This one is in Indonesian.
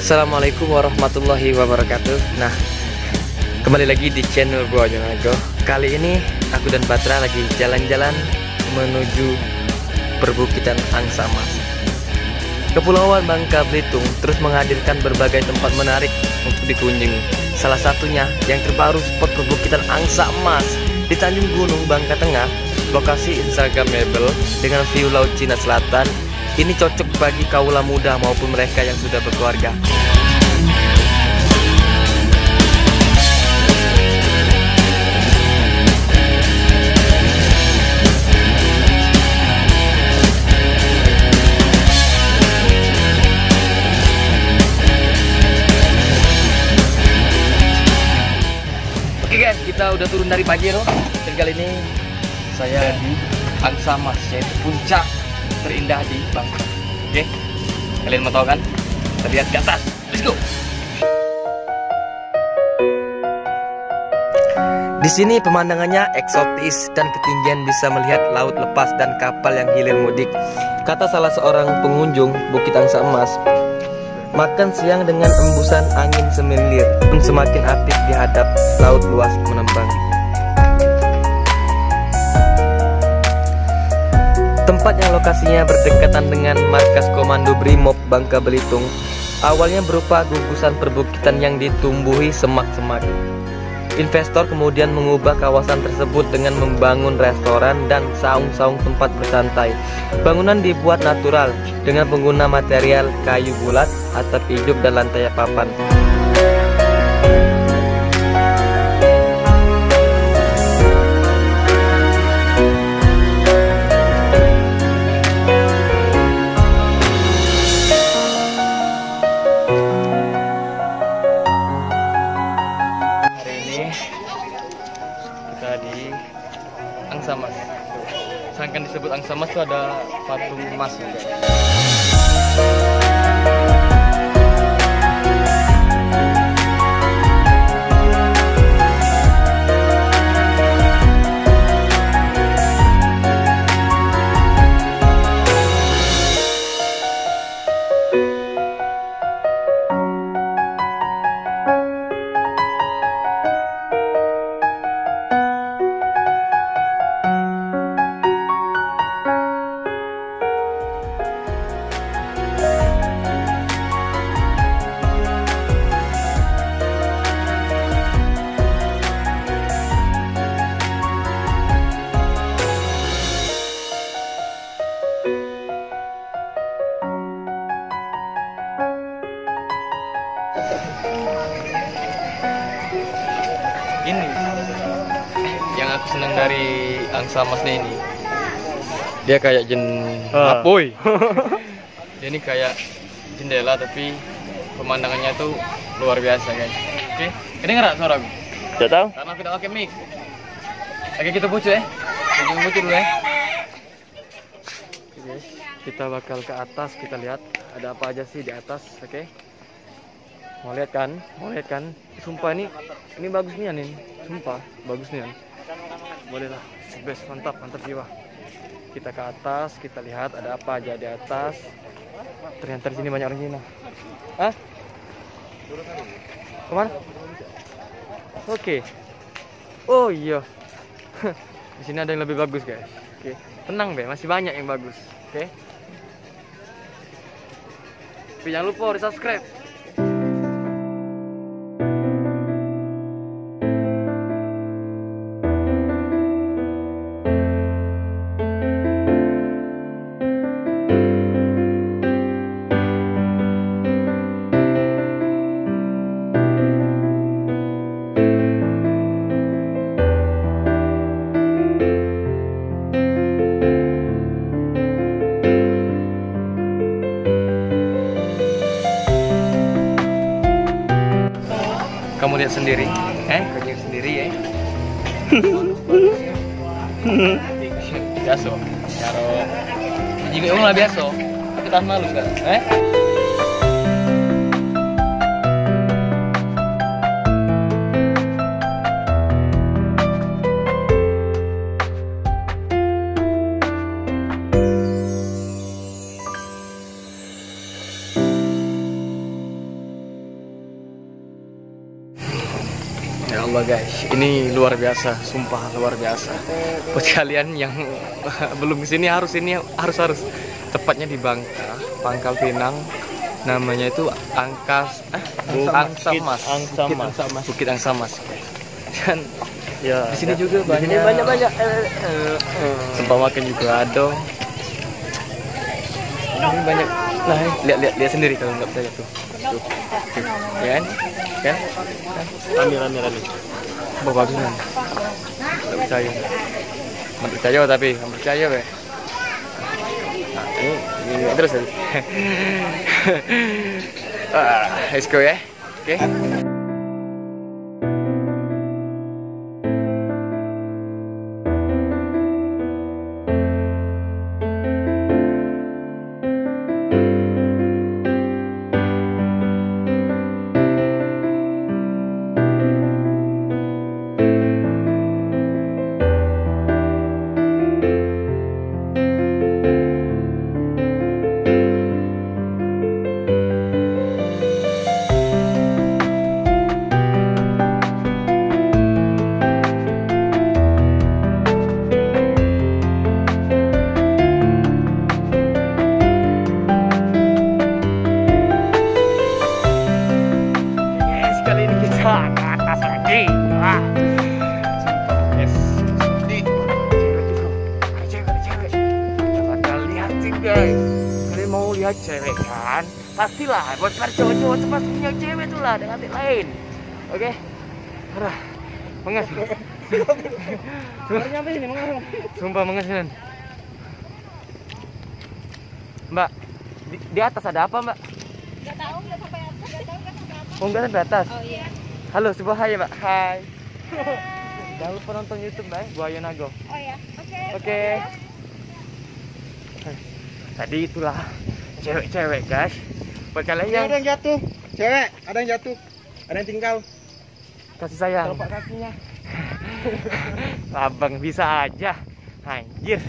Assalamualaikum warahmatullahi wabarakatuh. Nah, kembali lagi di channel gua Jonago. Kali ini aku dan Batra lagi jalan-jalan menuju perbukitan Angsa Mas. Kepulauan Bangka Belitung terus menghadirkan berbagai tempat menarik untuk dikunjungi. Salah satunya yang terbaru spot perbukitan Angsa Mas di Tanjung Gunung Bangka Tengah. Lokasi instagramable dengan view laut Cina Selatan. Ini cocok bagi kaula muda maupun mereka yang sudah berkeluarga. Oke guys, kita udah turun dari Pajero. Dan kali ini saya di Angsa Mas, yaitu puncak terindah di Bangka. Oke, kalian mau tahu kan? Kita lihat ke atas. Let's go. Di sini pemandangannya eksotis dan ketinggian bisa melihat laut lepas dan kapal yang hilir mudik. Kata salah seorang pengunjung Bukit Angsa Mas, makan siang dengan embusan angin semilir pun semakin apik di hadap laut luas menembang. Tempat yang lokasinya berdekatan dengan markas Komando Brimob Bangka Belitung awalnya berupa gugusan perbukitan yang ditumbuhi semak-semak. Investor kemudian mengubah kawasan tersebut dengan membangun restoran dan saung-saung tempat bersantai. Bangunan dibuat natural dengan pengguna material kayu bulat, atap hidup dan lantai papan. Di Angsa Mas. Sangkan disebut Angsa Mas itu ada patung emas juga. Ini yang aku senang dari Angsa Mas ini. Dia kayak apoy. Dia ini kayak jendela tapi pemandangannya tuh luar biasa guys. Oke, kedengeran suara aku? Tidak tahu. Karena aku tidak pakai mic. Oke, kita bucu ya. Kita bucu dulu ya. Oke guys, kita bakal ke atas, kita lihat ada apa aja sih di atas. Oke. Mau lihat kan? Mau lihat kan? Sumpah ini bagus nih nih. Sumpah bagus nih. Boleh lah. Best, mantap jiwa. Kita ke atas, kita lihat ada apa aja di atas. Ternyata di sini banyak orang Cina. Hah? Kemana? Oke. Oh iya. Di sini ada yang lebih bagus guys. Oke. Tenang deh, masih banyak yang bagus. Oke. Tapi jangan lupa di subscribe. Kamu lihat sendiri, kamu lihat sendiri ya. Biasa, karo jika orang lah biasa, tapi tak malu sekarang, Ya Allah guys, ini luar biasa, sumpah luar biasa. Buat kalian yang belum kesini harus tepatnya di Bangka, Pangkal Pinang. Namanya itu Bukit Angsamas. Dan ya di sini juga banyak tempat makan juga ada. Ini banyak. Nah, lihat sendiri kalau nggak percaya tuh. Ya kan? Rame. Bagus kan? Nggak percaya. Nggak percaya tapi nggak percaya be. Nah, ini terus tadi. Let's go ya. Oke. Ke atas lagi. Yes. Cewek. Jangan lihatin guys. Kalian mau lihat cewek kan? Pastilah buat cowok-cowok itu pasti punya cewek tuh lah dengan hati lain. Oke? Arah. Mengas. Nyampe sini mengas. Sumpah mengas kan. Mbak, di atas ada apa, Mbak? Nggak tahu, nggak sampai atas. Oh, nggak sampai atas. Oh iya. Halo, sebuah hai ya, Mbak. Hai. Jangan lupa nonton YouTube, Mbak. Buaya Nago. Oh ya. Oke. Tadi itulah cewek-cewek, guys. Buat kalian yang ada yang jatuh, cewek, ada yang jatuh, ada yang tinggal. kasih sayang. Telapak kakinya. Abang bisa aja. Anjir.